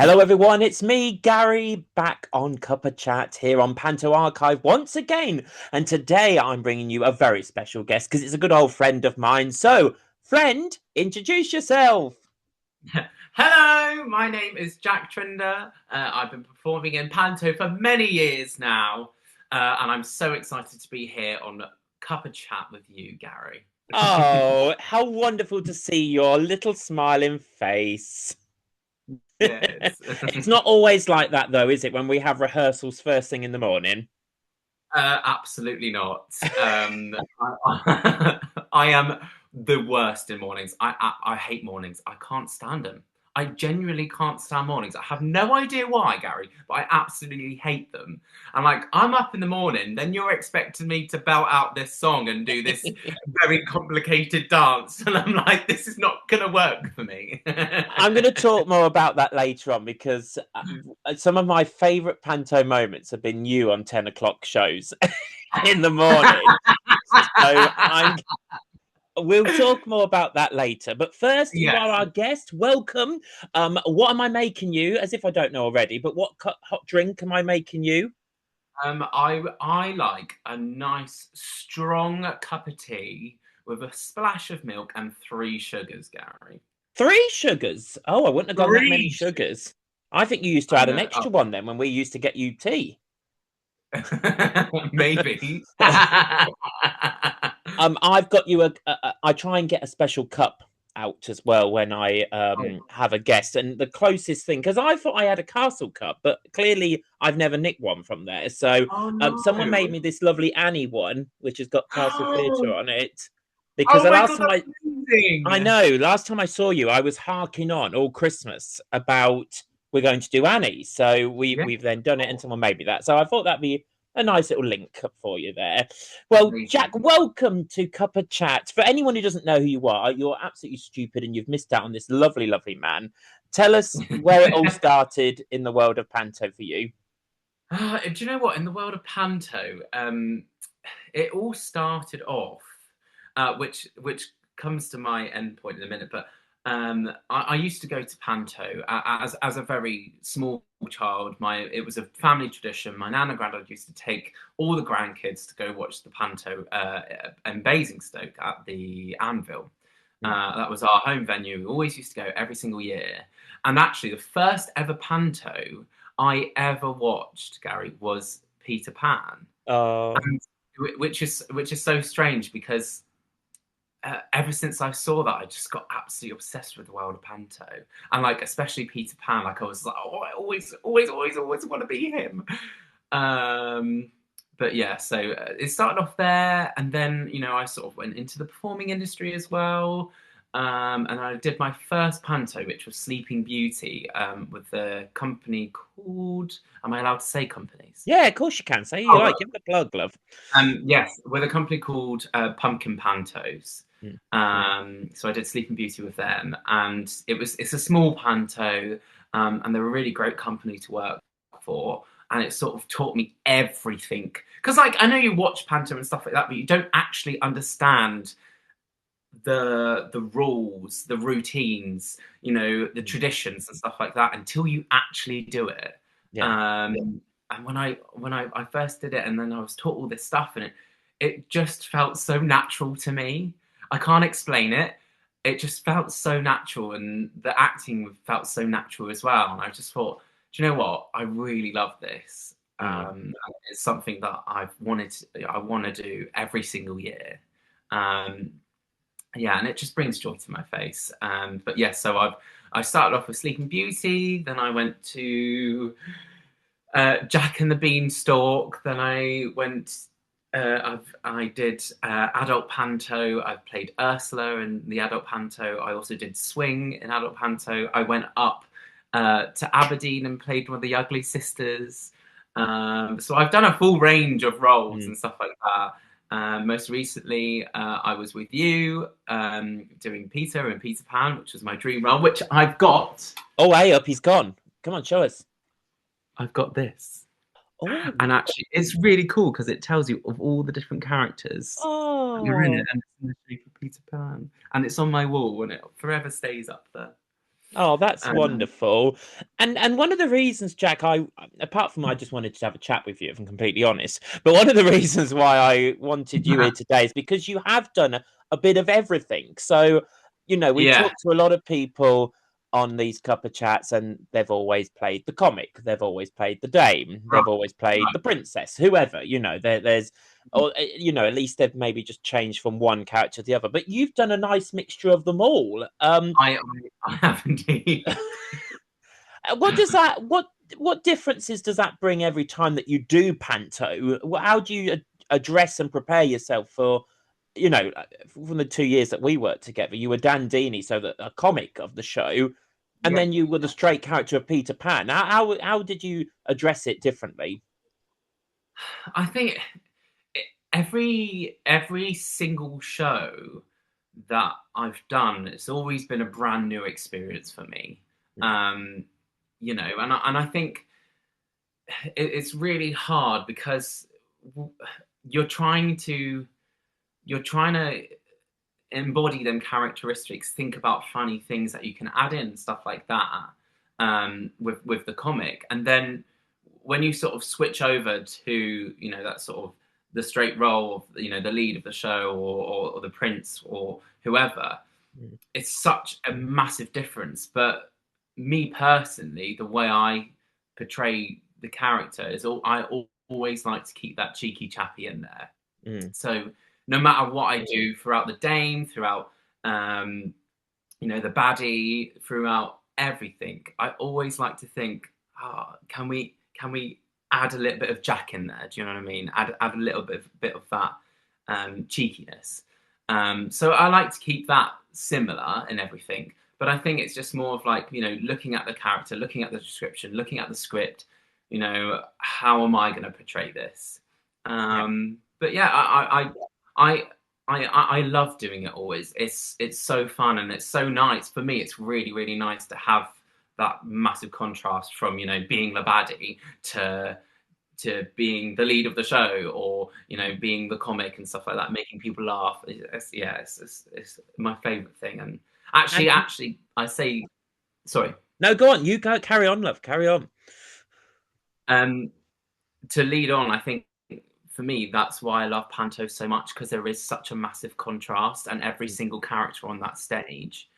Hello, everyone. It's me, Gary, back on CUPPA CHAT here on Panto Archive once again. And today I'm bringing you a very special guest because it's a good old friend of mine. So, friend, introduce yourself. Hello, my name is Jack Trinder. I've been performing in Panto for many years now, and I'm so excited to be here on Cup of Chat with you, Gary. Oh, how wonderful to see your little smiling face. Yes. It's not always like that, though, is it, when we have rehearsals first thing in the morning? Absolutely not. I am the worst in mornings. I hate mornings. I can't stand them. I genuinely can't stand mornings. I have no idea why, Gary, but I absolutely hate them. And like, I'm up in the morning, then you're expecting me to belt out this song and do this very complicated dance. And I'm like, this is not going to work for me. I'm going to talk more about that later on because some of my favourite panto moments have been you on 10 o'clock shows in the morning. So we'll talk more about that later. But first, you are Yes. our guest. Welcome. What am I making you? As if I don't know already, but what hot drink am I making you? I like a nice strong cup of tea with a splash of milk and 3 sugars, Gary. 3 sugars. Oh, I wouldn't have gone that many Three. sugars. I think you used to I add an know. extra one then when we used to get you tea. Maybe. I've got you I try and get a special cup out as well when I Oh, have a guest, and the closest thing because I thought I had a castle cup, but clearly I've never nicked one from there. So oh someone made no. me this lovely Annie one, which has got Castle Theatre Oh, on it. Because oh the my last God, time that's I amazing. know, last time I saw you, I was harking on all Christmas about we're going to do Annie. So Yeah. we've then done it and someone made me that. So I thought that'd be a nice little link up for you there. Well, Jack, Amazing. welcome to Cup of Chat. For anyone who doesn't know who you are, you're absolutely stupid and you've missed out on this lovely, lovely man. Tell us where it all started in the world of Panto for you. Do you know what? In the world of Panto, it all started off, which comes to my end point in a minute. But I used to go to Panto as a very small child. It was a family tradition. My nan and granddad used to take all the grandkids to go watch the Panto in Basingstoke at the Anvil. Mm. That was our home venue. We always used to go every single year. And actually, the first ever Panto I ever watched, Gary, was Peter Pan, Oh, and which is so strange because ever since I saw that, I just got absolutely obsessed with the world of Panto, and like especially Peter Pan. Like I was like, oh, I always want to be him. Um, but yeah, so it started off there, and then I sort of went into the performing industry as well. And I did my first panto, which was Sleeping Beauty, with a company called. Am I allowed to say companies? yeah, of course you can. Say you Oh, like. Give it a plug, love. yes, with a company called Pumpkin Pantos. Mm. So I did Sleeping Beauty with them, and it's a small panto, and they're a really great company to work for. And it sort of taught me everything because, like, I know you watch panto and stuff like that, but you don't actually understand the rules, the routines, the Mm. traditions and stuff like that until you actually do it. Yeah. And when I first did it, and then I was taught all this stuff, and it just felt so natural to me. I can't explain it. It just felt so natural, and the acting felt so natural as well. And I just thought, do you know what? I really love this. Mm. It's something that I want to do every single year. Um, yeah, and it just brings joy to my face. But yeah, so I started off with Sleeping Beauty, then I went to Jack and the Beanstalk, then I went. I did adult panto. I've played Ursula in the adult panto. I also did swing in adult panto. I went up to Aberdeen and played one of the Ugly Sisters. So I've done a full range of roles Mm. and stuff like that. Most recently, I was with you doing Peter and Peter Pan, which was my dream role, which I've got. Oh, hey, up, he's gone. Come on, show us. I've got this. Oh, And actually, it's really cool because it tells you of all the different characters that are in it, oh. and it's in the shape of Peter Pan. And it's on my wall, and it forever stays up there. Oh, that's Um, wonderful. And one of the reasons, Jack, I apart from I just wanted to have a chat with you, if I'm completely honest, but one of the reasons why I wanted you here today is because you have done a bit of everything. So, we yeah, talked to a lot of people on these cuppa chats, and they've always played the comic, they've always played the dame, right, they've always played right. the princess, whoever, there's or at least they've maybe just changed from one character to the other. But you've done a nice mixture of them all. I have indeed. What does that what differences does that bring every time that you do panto? How do you address and prepare yourself for, from the 2 years that we worked together? You were Dandini, so that a comic of the show, and Yeah, then you were the straight character of Peter Pan. How did you address it differently? I think every single show that I've done, it's always been a brand new experience for me. Mm, Um, and I think it's really hard because you're trying to you're trying to embody them characteristics, think about funny things that you can add in, stuff like that, with the comic. And then when you sort of switch over to, that sort of the straight role of, the lead of the show, or the prince or whoever, mm, it's such a massive difference. But me personally, the way I portray the character is always like to keep that cheeky chappy in there. mm. So no matter what I do throughout the Dame, throughout um, the baddie, throughout everything, I always like to think, can we add a little bit of Jack in there? Do you know what I mean? Add a little bit of that cheekiness. So I like to keep that similar in everything. But I think it's just more of like, looking at the character, looking at the description, looking at the script, how am I going to portray this? Yeah. But yeah, I love doing it always. It's so fun, and it's so nice for me. It's really, really nice to have that massive contrast from, being the baddie to being the lead of the show, or being the comic and stuff like that, making people laugh. It's my favorite thing. And And actually, I say sorry. no, go on. You go. Carry on, love. Carry on. Um, to lead on, I think for me, that's why I love Panto so much, because there is such a massive contrast, and every single character on that stage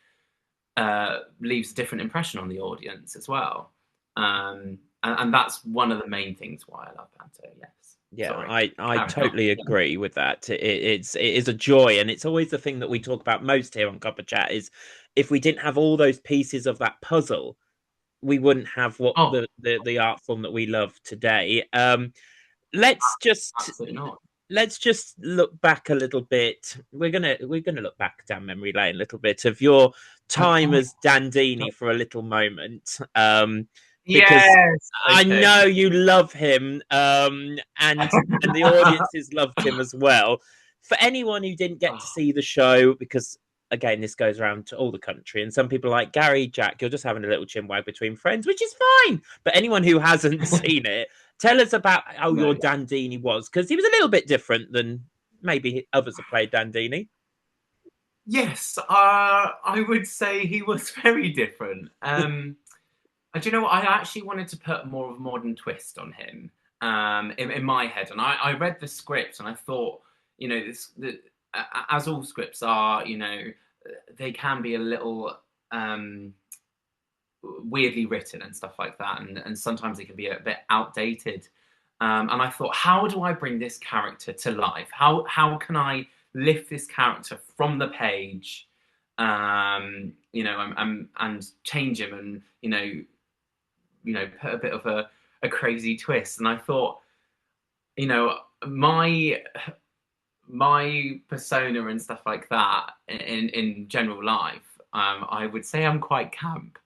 leaves a different impression on the audience as well. And that's one of the main things why I love Panto. Yes. Yeah, Sorry. I Carry on. totally agree with that. It is a joy, and it's always the thing that we talk about most here on Copper Chat is if we didn't have all those pieces of that puzzle, we wouldn't have what Oh, the art form that we love today. Let's just absolutely not. let's just look back a little bit. We're gonna look back down memory lane a little bit of your time Okay. as Dandini for a little moment. Because Yes. I Okay. know you love him, and the audiences loved him as well. For anyone who didn't get to Oh, see the show, because again, this goes around to all the country, and some people are like Gary, Jack, you're just having a little chin wag between friends, which is fine. But anyone who hasn't seen it, tell us about how no. your Dandini was, because he was a little bit different than maybe others have played Dandini. Yes, I would say he was very different. And do you know what? I actually wanted to put more of a modern twist on him, in my head. And I read the script and I thought, as all scripts are, they can be a little weirdly written and stuff like that. And sometimes it can be a bit outdated. And I thought, how do I bring this character to life? How can I lift this character from the page, and change him, and put a bit of a crazy twist. And I thought, you know, my persona and stuff like that in general life, I would say I'm quite camp.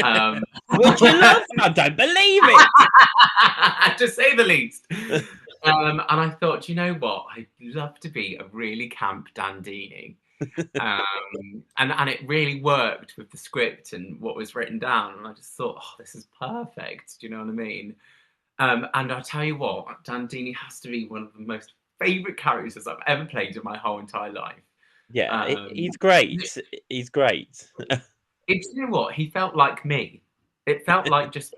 Um, Would you love? I don't believe it. to say the least. And I thought, you know what? I'd love to be a really camp Dandini. And it really worked with the script and what was written down. And I just thought, oh, this is perfect. Do you know what I mean? And I'll tell you what, Dandini has to be one of the most favourite characters I've ever played in my whole entire life. Yeah, Um, he's great. He's great. It's, you know what? He felt like me. It felt like just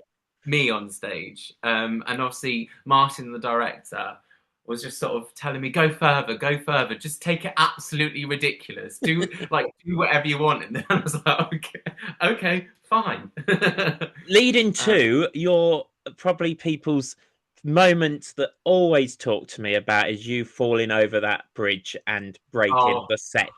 me on stage. And obviously Martin, the director, was just sort of telling me, go further, just take it absolutely ridiculous. Do whatever you want. And then I was like, okay, fine. Leading uh, to your probably people's moments that always talk to me about is you falling over that bridge and breaking oh, the set.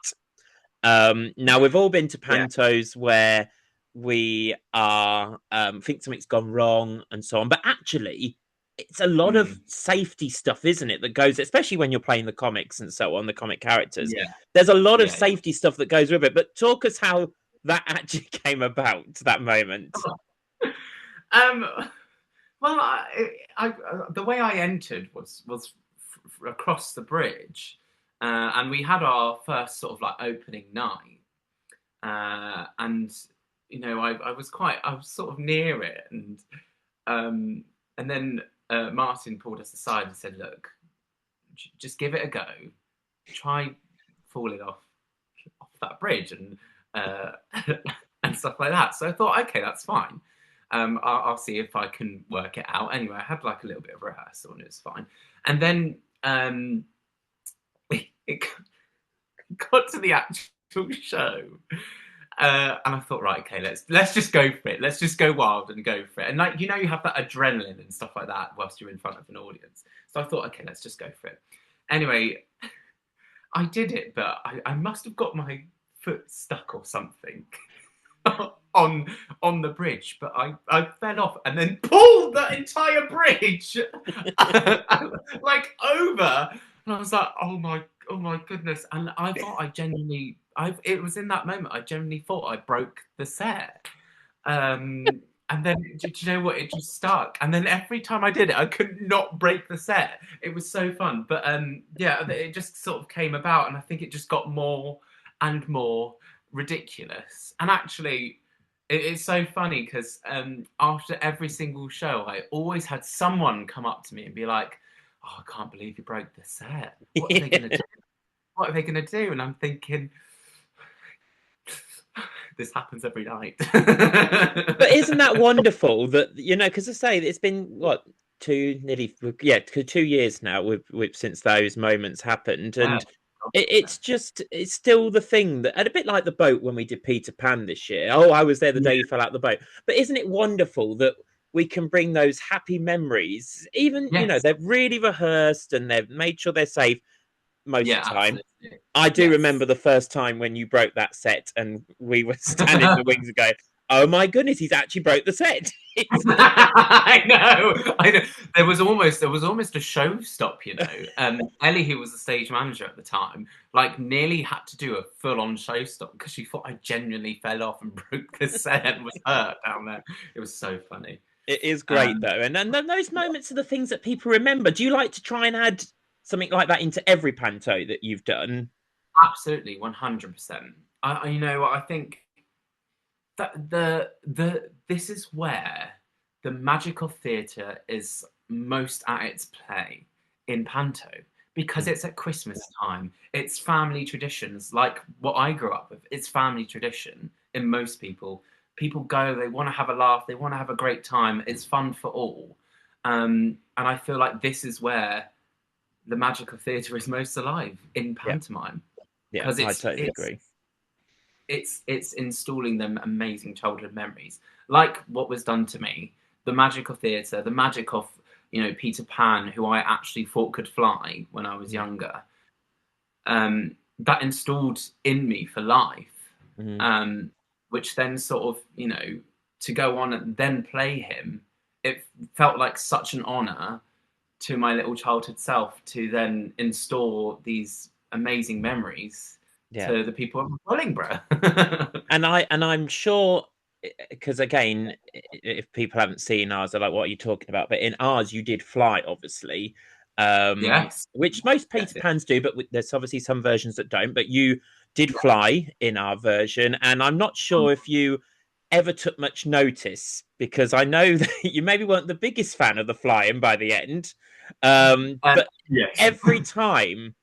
Now we've all been to yeah. pantos where we are think something's gone wrong and so on, but actually it's a lot of Mm, safety stuff, isn't it, that goes, especially when you're playing the comics and so on, the comic characters. yeah, There's a lot of yeah, safety stuff that goes with it. But talk us how that actually came about, that moment. yeah. Well, the way I entered was across the bridge, and we had our first sort of like opening night, and I was sort of near it, um, and then Martin pulled us aside and said, "Look, just give it a go, try falling off that bridge and uh, and stuff like that." So I thought, okay, that's fine. I'll see if I can work it out. Anyway, I had like a little bit of rehearsal and it was fine. And then it got to the actual show, and I thought, right, okay, let's just go for it. Let's just go wild and go for it. And like you have that adrenaline and stuff like that whilst you're in front of an audience. So I thought, okay, let's just go for it. Anyway, I did it, but I must have got my foot stuck or something on the bridge, but I fell off and then pulled the entire bridge like over. And I was like, oh my goodness. And I thought it was in that moment I genuinely thought I broke the set. And then do you know what? It just stuck. And then every time I did it, I could not break the set. It was so fun. But yeah, it just sort of came about, and I think it just got more and more ridiculous. And actually, it's so funny because after every single show, I always had someone come up to me and be like, "Oh, I can't believe you broke the set. What are they going to do? What are they going to do?" And I'm thinking, this happens every night. But isn't that wonderful that, because I say it's been what, 2 years now with since those moments happened, Yeah. and it's still the thing that, and a bit like the boat when we did Peter Pan this year. Oh, I was there the day you fell out the boat. But isn't it wonderful that we can bring those happy memories, even Yes. they've really rehearsed and they've made sure they're safe most Yeah, of the time. absolutely. I do Yes. remember the first time when you broke that set and we were standing in the wings and going, "Oh my goodness, he's actually broke the set." I know. There was almost a show stop. Ellie, who was the stage manager at the time, like nearly had to do a full-on show stop because she thought I genuinely fell off and broke the set and was hurt down there. It was so funny. It is great Um, though, and then those moments are the things that people remember. Do you like to try and add something like that into every panto that you've done? Absolutely, 100%. I think that this is where the magical theatre is most at its play in Panto, because Mm. it's at Christmas time. It's family traditions, like what I grew up with. It's family tradition in most people. People go, they want to have a laugh, they want to have a great time. It's fun for all, and I feel like this is where the magical theatre is most alive in Yeah, pantomime, yeah, because I it's totally it's agree. it's installing them amazing childhood memories, like what was done to me. The magical theatre, the magic of Peter Pan, who I actually thought could fly when I was Mm. younger. That installed in me for life, Mm. um, which then sort of to go on and then play him. It felt like such an honour to my little childhood self to then install these amazing memories Yeah, to the people of Wellingborough. and I'm sure, because again, if people haven't seen ours, they're like, "What are you talking about?" But in ours, you did fly, obviously, Yes. which most Yes. Peter Pans do, but there's obviously some versions that don't. But you did fly in our version, and I'm not sure if you ever took much notice, because I know that you maybe weren't the biggest fan of the flying by the end, but Yes. every time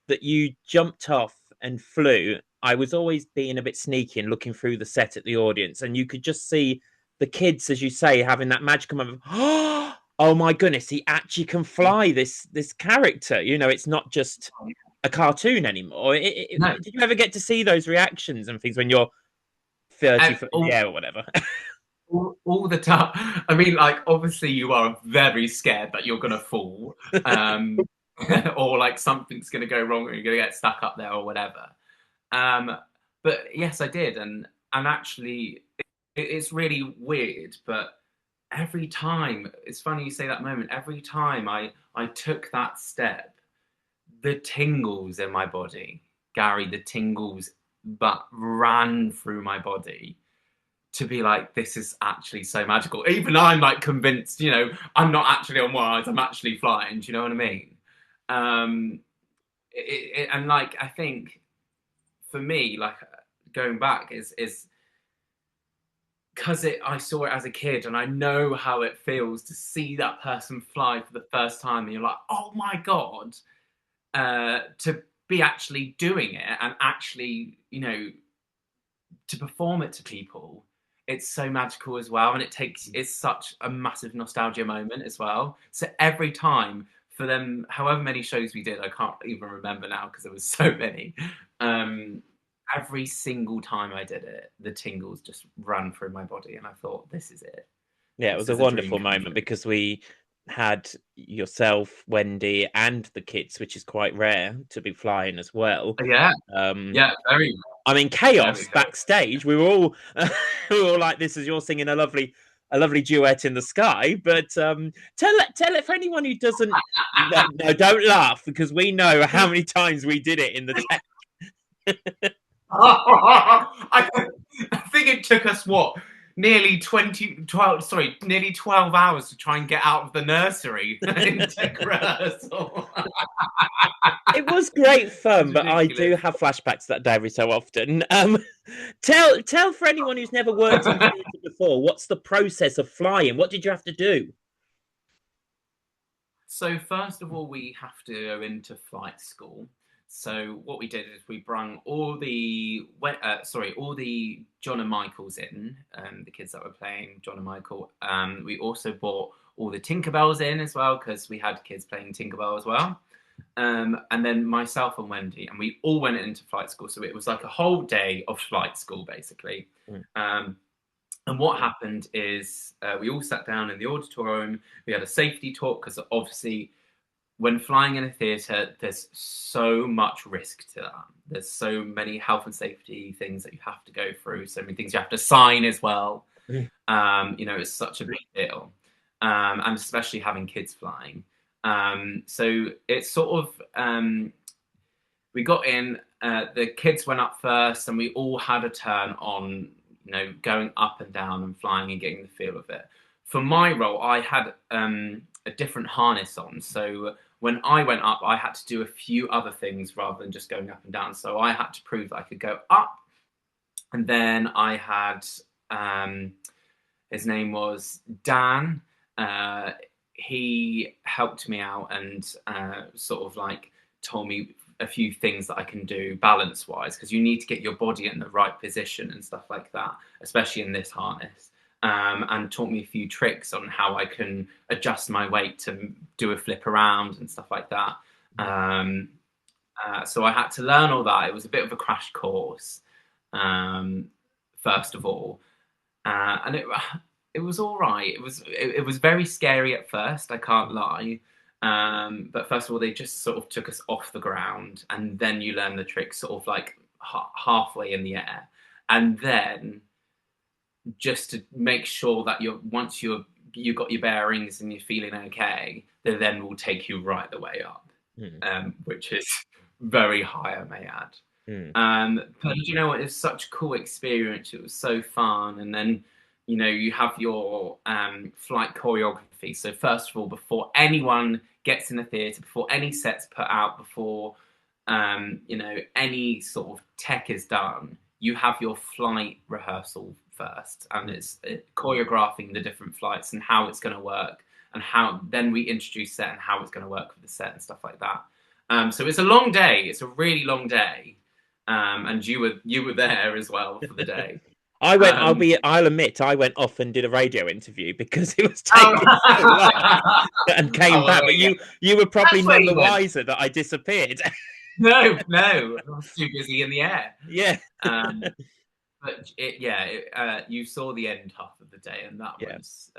that you jumped off and flew, I was always being a bit sneaky and looking through the set at the audience, and you could just see the kids, as you say, having that magical moment of, oh my goodness, he actually can fly this character. You know, it's not just a cartoon anymore. No, Did you ever get to see those reactions and things when you're 30 and foot in the air or whatever? all the time. I mean, like, obviously you are very scared that you're gonna fall, or like something's gonna go wrong, or you're gonna get stuck up there or whatever. Um, but yes, I did, and actually, it's really weird. But every time, it's funny you say that moment. Every time I took that step, the tingles in my body, Gary, the tingles that ran through my body to be like, this is actually so magical. Even I'm like convinced, you know, I'm not actually on wires, I'm actually flying. Do you know what I mean? Um, and like, I think for me, like going back is because I saw it as a kid and I know how it feels to see that person fly for the first time, and you're like, oh my God, to be actually doing it and actually, you know, to perform it to people, it's so magical as well, and it's such a massive nostalgia moment as well. So every time for them, however many shows we did, I can't even remember now because there was so many. Every single time I did it, the tingles just ran through my body, and I thought, this is it. Yeah, it This was a is a dream wonderful come moment true. because we had yourself, Wendy, and the kids, which is quite rare to be flying as well. Yeah, Um, yeah, very, I mean, very, chaos very. backstage. We were all we were all like, "This is you're singing a lovely duet in the sky." But tell it for anyone who doesn't. No, no, don't laugh because we know how many times we did it in the I think it took us what, nearly 12 hours to try and get out of the nursery into rehearsal. It was great It's fun, but I do ridiculous. have flashbacks to that day every so often. Tell for anyone who's never worked in theatre before, what's the process of flying? What did you have to do? So first of all, we have to go into flight school. So what we did is we brung all the John and Michaels in, the kids that were playing John and Michael. We also brought all the Tinkerbells in as well because we had kids playing Tinkerbell as well. And then myself and Wendy, and we all went into flight school. So it was like a whole day of flight school, basically. Mm. And what happened is we all sat down in the auditorium. We had a safety talk because obviously when flying in a theatre, there's so much risk to that. There's so many health and safety things that you have to go through, so many things you have to sign as well. Mm. You know, it's such a big deal, and especially having kids flying. So it's sort of, we got in, the kids went up first, and we all had a turn on, you know, going up and down and flying and getting the feel of it. For my role, I had a different harness on. So when I went up, I had to do a few other things rather than just going up and down. So I had to prove that I could go up. And then I had, his name was Dan. He helped me out and sort of like told me a few things that I can do balance wise, because you need to get your body in the right position and stuff like that, especially in this harness. And taught me a few tricks on how I can adjust my weight to do a flip around and stuff like that. So I had to learn all that. It was a bit of a crash course, first of all, and it was all right. It was very scary at first, I can't lie. But first of all, they just sort of took us off the ground, and then you learn the tricks sort of like halfway in the air, and then just to make sure that once you got your bearings and you're feeling okay, they then will take you right the way up, which is very high, I may add. But you know what? It's such a cool experience. It was so fun, and then you know you have your flight choreography. So first of all, before anyone gets in the theatre, before any sets put out, before you know any sort of tech is done, you have your flight rehearsal first, and it's choreographing the different flights and how it's going to work, and how then we introduce set and how it's going to work with the set and stuff like that. So it's a long day. It's a really long day. and you were there as well for the day. I went. Um, I'll admit, I went off and did a radio interview because it was oh, taking so long, and came oh, back. But yeah, you were probably that's where none the you went. wiser that I disappeared. No, no, I was too busy in the air. Yeah, Um, but you saw the end half of the day, and that yeah. was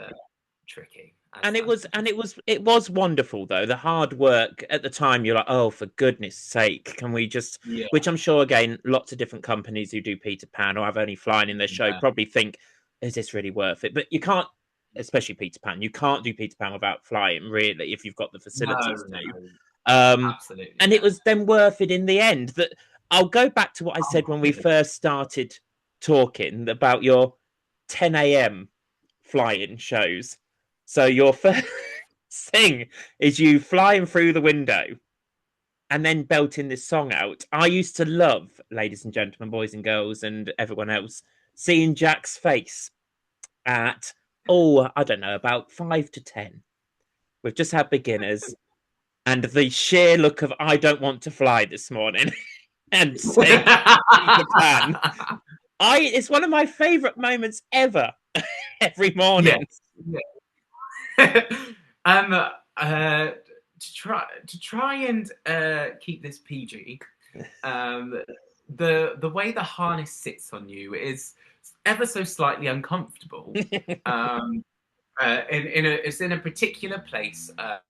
tricky, And as and people say. it was wonderful though. The hard work at the time, you're like, oh, for goodness sake, can we just? Yeah, Which I'm sure again, lots of different companies who do Peter Pan or have only flying in their show yeah. probably think, is this really worth it? But you can't, especially Peter Pan. You can't do Peter Pan without flying, really, if you've got the No, facilities no, to. absolutely, And it yeah. was then worth it in the end. That I'll go back to what I said Oh, when we good. first started talking about your 10 a.m. flying shows. So your first thing is you flying through the window and then belting this song out. I used to love, ladies and gentlemen, boys and girls, and everyone else, seeing Jack's face at, oh, I don't know, about 5 to 10. We've just had beginners and the sheer look of, I don't want to fly this morning and saying, Peter Pan. It's one of my favorite moments ever every morning. Yes. Yeah. um, to try and keep this PG, the way the harness sits on you is ever so slightly uncomfortable. Um, it's in a particular place that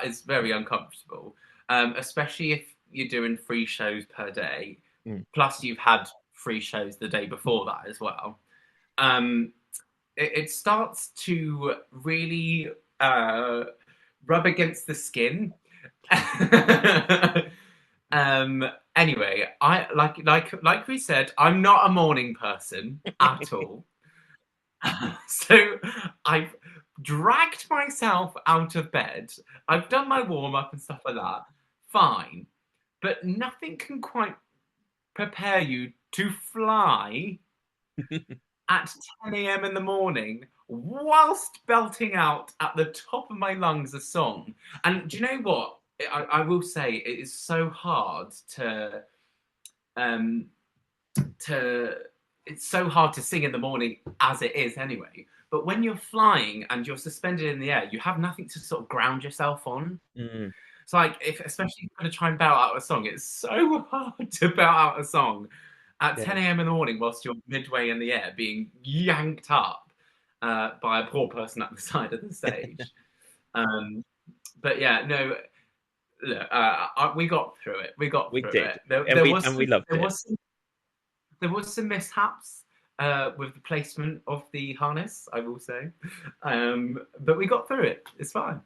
is very uncomfortable, especially if you're doing 3 shows per day. Mm. Plus, you've had 3 shows the day before that as well. Um, it starts to really rub against the skin. Anyway, I like we said, I'm not a morning person at all. So I've dragged myself out of bed. I've done my warm up and stuff like that. Fine. But nothing can quite prepare you to fly at 10 a.m. in the morning whilst belting out at the top of my lungs a song. And do you know what? I will say it is so hard um, to it's so hard to sing in the morning as it is anyway. But when you're flying and you're suspended in the air, you have nothing to sort of ground yourself on. Mm. It's like especially if you're going to try and belt out a song, it's so hard to belt out a song at Yeah. 10 a.m. in the morning whilst you're midway in the air, being yanked up by a poor person at the side of the stage. But yeah, no, look, we got through it. We got We through did. it. And we loved it. There was some mishaps with the placement of the harness, I will say, but we got through it. It's fine.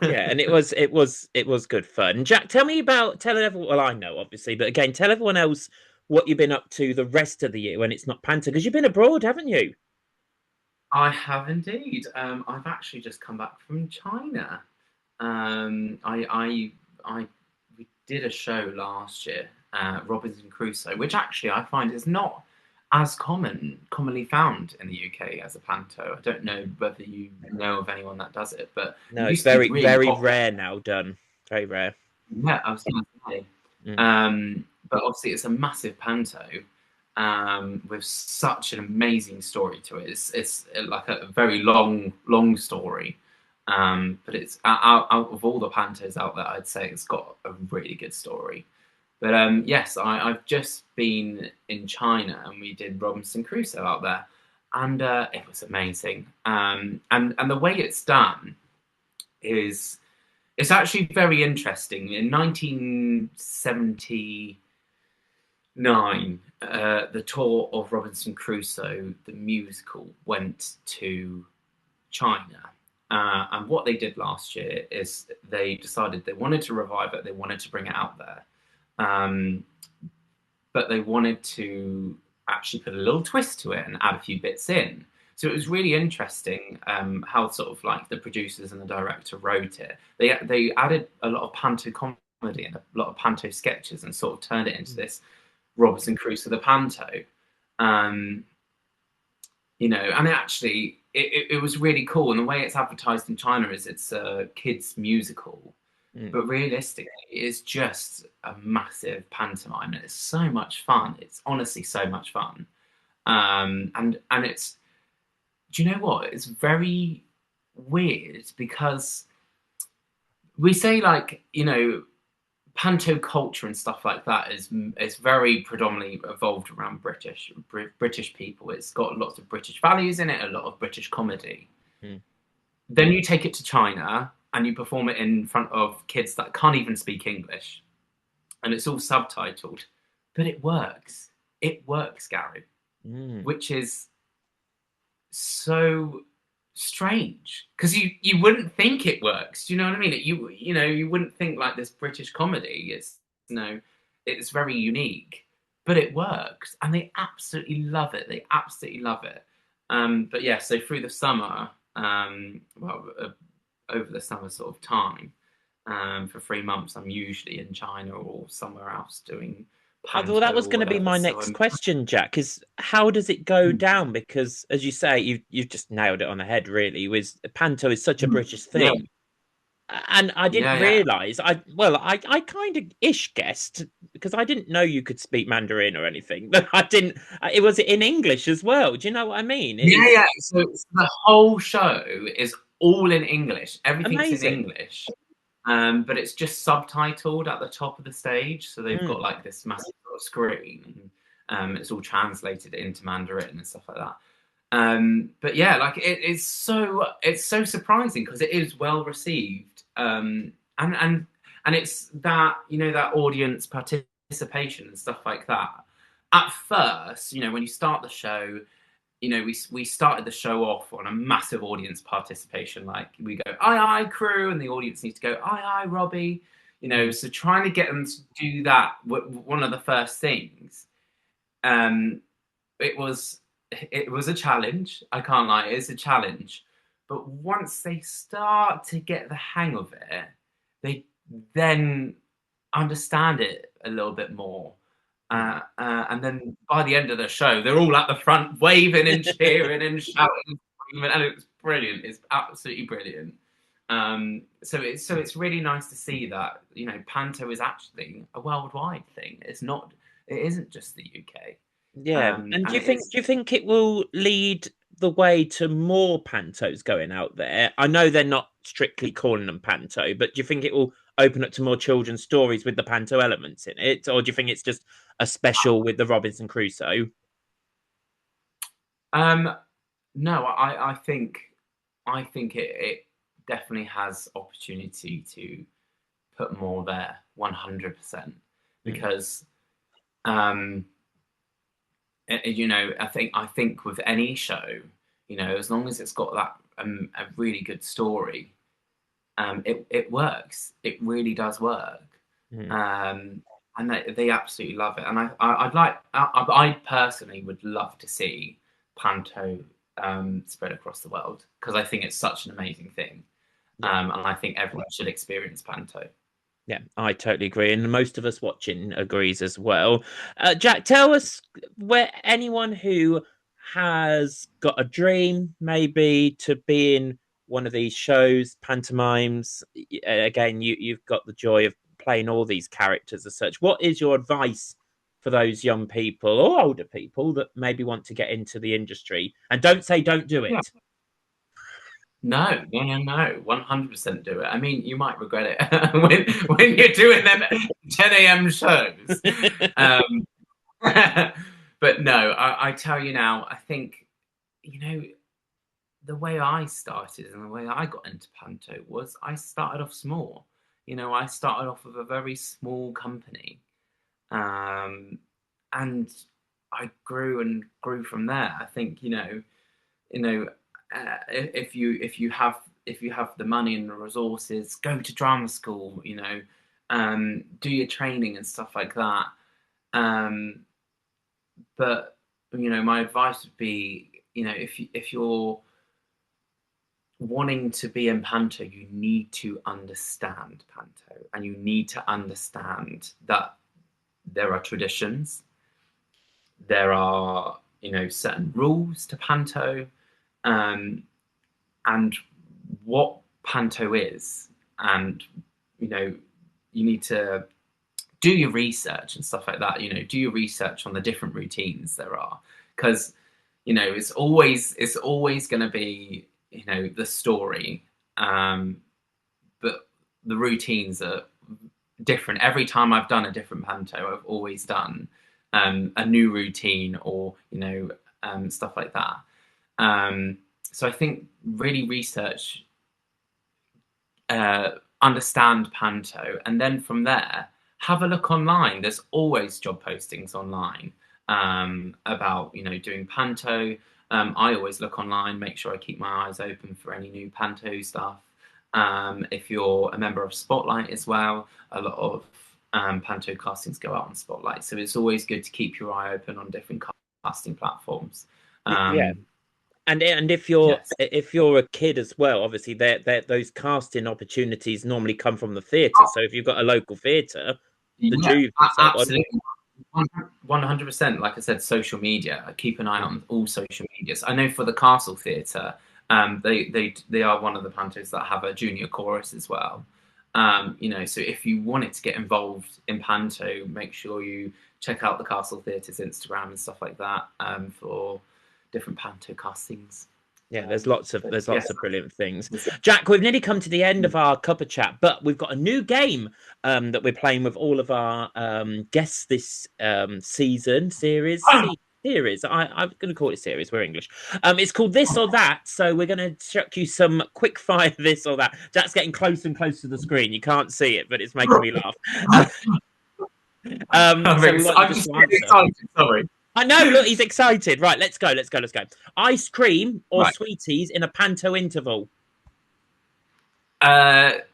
Yeah, and it was good fun. Jack, tell everyone. Well, I know obviously, but again, tell everyone else what you've been up to the rest of the year when it's not Panto, because you've been abroad, haven't you? I have indeed. I've actually just come back from China. I we did a show last year, Robinson Crusoe, which actually I find is not as commonly found in the UK as a panto. I don't know whether you know of anyone that does it, but it No, it's used to be very, really very popular. rare now done. Very rare. Yeah, I was going to say. Mm. But obviously, it's a massive panto with such an amazing story to it. It's like a very long story. But it's out of all the pantos out there, I'd say it's got a really good story. But yes, I've just been in China and we did Robinson Crusoe out there, and it was amazing. And the way it's done is it's actually very interesting. In 1979, the tour of Robinson Crusoe, the musical, went to China. And what they did last year is they decided they wanted to revive it, they wanted to bring it out there. But they wanted to actually put a little twist to it and add a few bits in. So it was really interesting how sort of like the producers and the director wrote it. They added a lot of panto comedy and a lot of panto sketches and sort of turned it into this Robinson Crusoe the panto. And it was really cool. And the way it's advertised in China is it's a kids musical. Mm. But realistically, it's just a massive pantomime, and it's so much fun. It's honestly so much fun. And it's, do you know what? It's very weird because we say, like, panto culture and stuff like that is very predominantly evolved around British people. It's got lots of British values in it, a lot of British comedy. Mm. Then you take it to China and you perform it in front of kids that can't even speak English, and it's all subtitled, but it works. It works, Gary, Mm. which is so strange because you wouldn't think it works. Do you know what I mean? You wouldn't think, like, this British comedy. It's very unique, but it works, and they absolutely love it. They absolutely love it. But yeah, so through the summer, over the summer sort of time, for 3 months, I'm usually in China or somewhere else doing Well, that panto was or going to be whatever. my So next I'm question, Jack. Is how does it go down? Because, as you say, you've just nailed it on the head. Really, was panto is such a British yeah, thing, and I didn't yeah. realize. I kind of ish guessed because I didn't know you could speak Mandarin or anything. But I didn't. It was in English as well. Do you know what I mean? It Yeah, is yeah. So the whole show is all in English. Everything's in amazing. English, but it's just subtitled at the top of the stage. So they've got, Mm. like, this massive sort of screen, and it's all translated into Mandarin and stuff like that. But yeah, like, it's so surprising because it is well received, and it's that, that audience participation and stuff like that. At first, when you start the show, we started the show off on a massive audience participation. Like, we go, aye, aye, crew, and the audience needs to go, aye, aye, Robbie. Mm. So trying to get them to do that, one of the first things, um, it was it was a challenge. I can't lie, it's a challenge. But once they start to get the hang of it, they then understand it a little bit more. Mm. And then by the end of the show, they're all at the front waving and cheering and shouting and screaming, and it's brilliant. It's absolutely brilliant. So it's really nice to see that, panto is actually a worldwide thing. It isn't just the UK. Yeah, and And do you it think is. do you think it will lead the way to more pantos going out there? I know they're not strictly calling them panto, but do you think it will open up to more children's stories with the panto elements in it, or do you think it's just a special with the Robinson Crusoe? um, no, I think it definitely has opportunity to put more there, 100%, Mm. because um, I think with any show, as long as it's got that, a really good story, it works. It really does work. Mm. Um, and they absolutely love it. And I personally would love to see panto spread across the world because I think it's such an amazing thing. Yeah. And I think everyone should experience panto. Yeah, I totally agree, and most of us watching agrees as well. Jack, tell us where anyone who has got a dream, maybe to be in one of these shows, pantomimes. Again, you've got the joy of playing all these characters as such. What is your advice for those young people or older people that maybe want to get into the industry? And don't say don't do Yeah. it. No, no, no, no. 100% do it. I mean, you might regret it when you're doing them 10 a.m. shows. Um, but no, I tell you now, I think, you know, the way I started and the way I got into Panto was I started off small. I started off with a very small company. Um, and I grew and grew from there. I think, you know, if you have the money and the resources, go to drama school. Do your training and stuff like that. Um, but my advice would be, if you're wanting to be in panto, you need to understand panto, and you need to understand that there are traditions, there are certain rules to panto, um, and what panto is, and you need to do your research and stuff like that. Do your research on the different routines there are, because it's always going to be the story, but the routines are different. Every time I've done a different panto, I've always done a new routine, or stuff like that. So I think really research, understand panto, and then from there have a look online. There's always job postings online about doing panto. I always look online, make sure I keep my eyes open for any new panto stuff. If you're a member of Spotlight as well, a lot of panto castings go out on Spotlight, so it's always good to keep your eye open on different casting platforms. Yeah. And if you're Yes. if you're a kid as well, obviously those casting opportunities normally come from the theatre. So if you've got a local theatre, the Yeah, Juve and so on. absolutely. 100%. Like I said, social media. I keep an eye on all social medias. I know for the Castle Theatre, they are one of the pantos that have a junior chorus as well. So if you wanted to get involved in panto, make sure you check out the Castle Theatre's Instagram and stuff like that for different panto castings. Yeah, there's lots of brilliant things. Jack, we've nearly come to the end of our cuppa chat, but we've got a new game that we're playing with all of our guests this series. I'm going to call it series. We're English. It's called This or That. So we're going to chuck you some quick fire this or that. Jack's getting closer and closer to the screen. You can't see it, but it's making me laugh. So we want you just to answer. Excited, sorry. I know. Look, he's excited. Right, let's go. Ice cream or sweeties in a panto interval?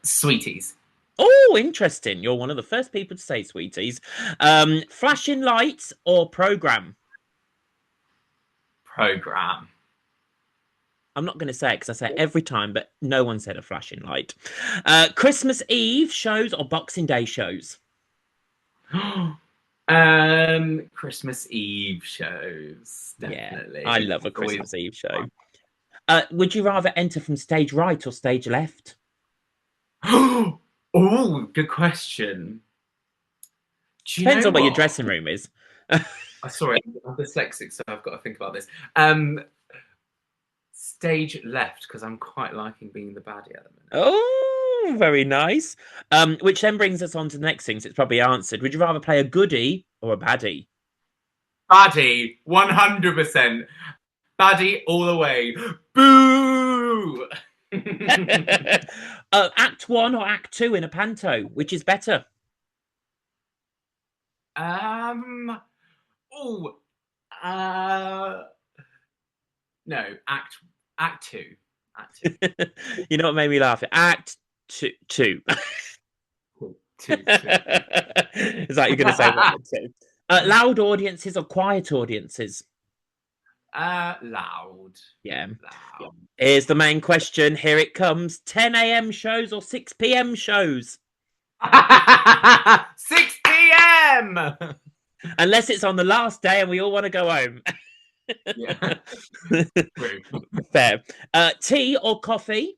Sweeties. Oh, interesting. You're one of the first people to say sweeties. Flashing lights or program? Program. I'm not going to say it because I say it every time, but no one said a flashing light. Christmas Eve shows or Boxing Day shows? Christmas Eve shows, definitely. Yeah, I love a Christmas Eve show. Would you rather enter from stage right or stage left? Oh, good question. Depends on where your dressing room is. Sorry, I'm dyslexic, so I've got to think about this. Stage left, because I'm quite liking being the baddie at the minute. Oh, very nice. Which then brings us on to the next thing. So it's probably answered. Would you rather play a goodie or a baddie? Baddie, 100%. Baddie all the way. Boo! Act 1 or Act 2 in a panto? Which is better? No, Act 2. You know what made me laugh? Act 2. Two. Is that you're going to say 1 or 2? Loud audiences or quiet audiences? Loud. Yeah. Loud. Here's the main question. Here it comes. 10 a.m. shows or 6 p.m. shows? 6 p.m. Unless it's on the last day and we all want to go home. Yeah. Fair. Tea or coffee?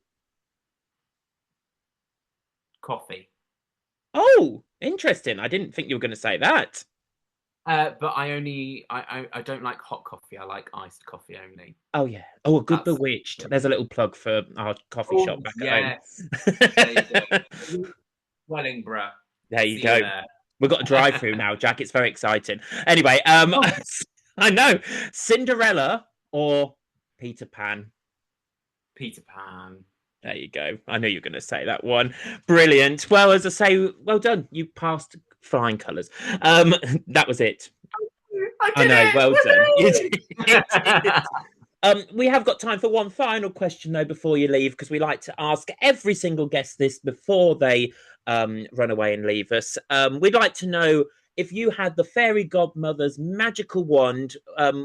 Coffee. Oh, interesting. I didn't think you were going to say that. But I don't like hot coffee. I like iced coffee only. Oh yeah. Oh, a good Bewitched. There's a little plug for our coffee shop back at home. Wellingborough. There you go. We've got a drive-through now, Jack. It's very exciting. Anyway, I know. Cinderella or Peter Pan? Peter Pan. There you go. I knew you were going to say that one. Brilliant. Well, as I say, well done. You passed flying colours. That was it. I know. Well done. We have got time for one final question, though, before you leave, because we like to ask every single guest this before they run away and leave us. We'd like to know, if you had the fairy godmother's magical wand,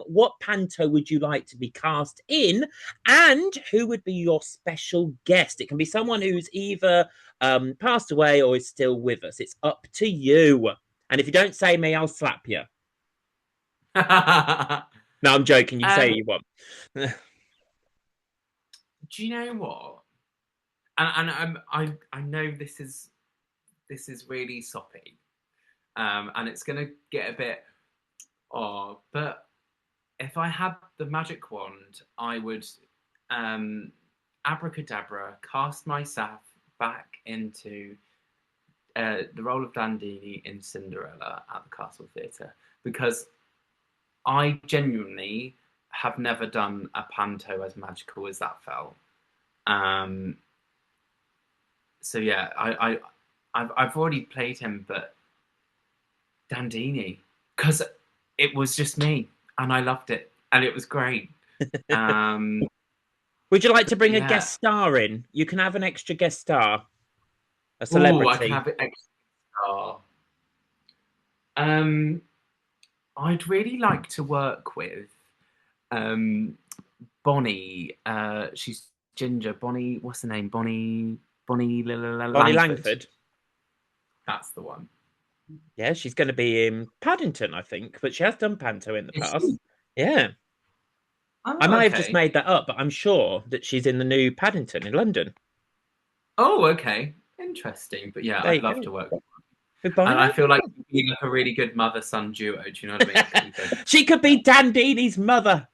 what panto would you like to be cast in, and who would be your special guest? It can be someone who's either passed away or is still with us. It's up to you. And if you don't say me, I'll slap you. No, I'm joking. You say you want. Do you know what? And I know this is this is really soppy, and it's going to get a bit odd. But if I had the magic wand, I would abracadabra cast myself back into the role of Dandini in Cinderella at the Castle Theatre, because I genuinely have never done a panto as magical as that felt. So yeah, I've already played him, but Dandini, because it was just me, and I loved it, and it was great. Would you like to bring a guest star in? You can have an extra guest star, a celebrity. Ooh, I can have an extra star. I'd really like to work with Bonnie. She's ginger. Bonnie, what's her name? Bonnie Langford. That's the one. Yeah, she's going to be in Paddington, I think, but she has done panto in the past. Yeah. Oh, I might have just made that up, but I'm sure that she's in the new Paddington in London. Oh, okay. Interesting. But yeah, I'd love to work with her. And I feel like being like a really good mother-son duo. Do you know what I mean? She could be Dandini's mother.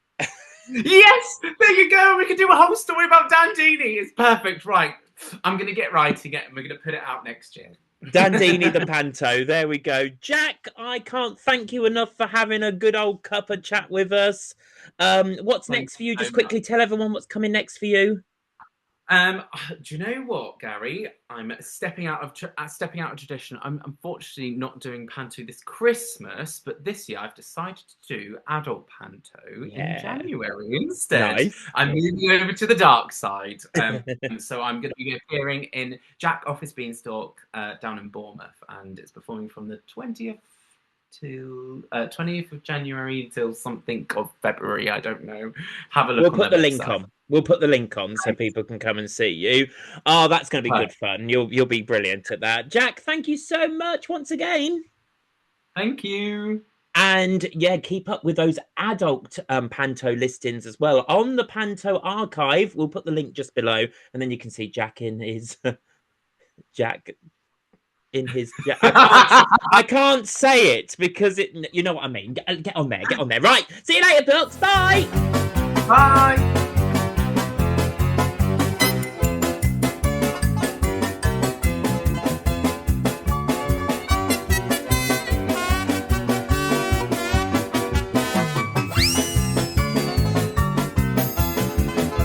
Yes! There you go. We could do a whole story about Dandini. It's perfect. Right. I'm going to get writing it and we're going to put it out next year. Dandini the Panto. There we go. Jack, I can't thank you enough for having a good old cuppa chat with us. What's next for you? Just quickly tell everyone what's coming next for you. Do you know what, Gary? I'm stepping out of tradition. I'm unfortunately not doing panto this Christmas, but this year I've decided to do adult panto in January instead. Nice. I'm moving over to the dark side, so I'm going to be appearing in Jack Office Beanstalk down in Bournemouth, and it's performing from the 20th of January till something of February. I don't know. Have a look. We'll put the link on. We'll put the link on so people can come and see you. Oh, that's going to be good fun. You'll be brilliant at that. Jack, thank you so much once again. Thank you. And yeah, keep up with those adult panto listings as well on the Panto archive. We'll put the link just below, and then you can see Jack in his I can't say it because you know what I mean. Get on there. Right. See you later, Brooks. Bye. Bye.